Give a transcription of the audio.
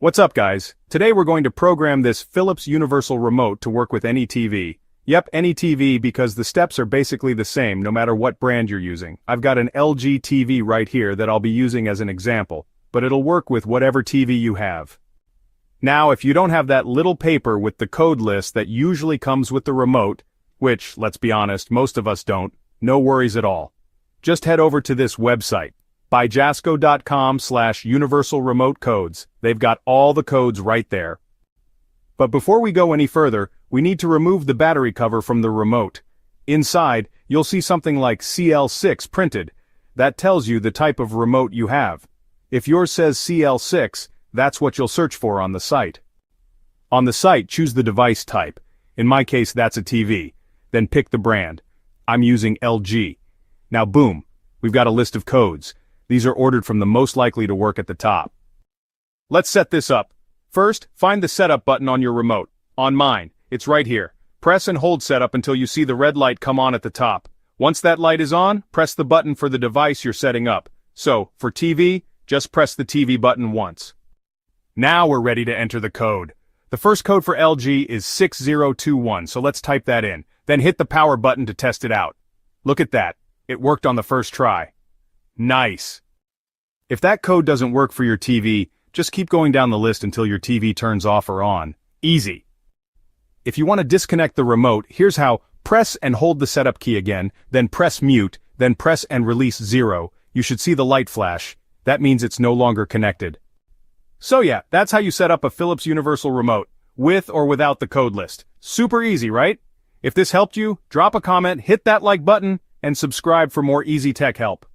What's up, guys? Today we're going to program this Philips Universal Remote to work with any TV. Yep, any TV, because the steps are basically the same no matter what brand you're using. I've got an LG TV right here that I'll be using as an example, but it'll work with whatever TV you have. Now, if you don't have that little paper with the code list that usually comes with the remote, which, let's be honest, most of us don't, no worries at all. Just head over to this website, byjasco.com/universal remote codes. They've got all the codes right there. But before we go any further, we need to remove the battery cover from the remote. Inside, you'll see something like CL6 printed. That tells you the type of remote you have. If yours says CL6, that's what you'll search for on the site. On the site, choose the device type. In my case, that's a TV. Then pick the brand. I'm using LG. Now boom, we've got a list of codes. These are ordered from the most likely to work at the top. Let's set this up. First, find the setup button on your remote. On mine, it's right here. Press and hold setup until you see the red light come on at the top. Once that light is on, press the button for the device you're setting up. So, for TV, just press the TV button once. Now we're ready to enter the code. The first code for LG is 6021, so let's type that in. Then hit the power button to test it out. Look at that. It worked on the first try. Nice. If that code doesn't work for your TV, just keep going down the list until your TV turns off or on. Easy. If you want to disconnect the remote, here's how. Press and hold the setup key again, then press mute, then press and release 0. You should see the light flash. That means it's no longer connected. So yeah, that's how you set up a Philips Universal Remote, with or without the code list. Super easy, right? If this helped you, drop a comment, hit that like button, and subscribe for more easy tech help.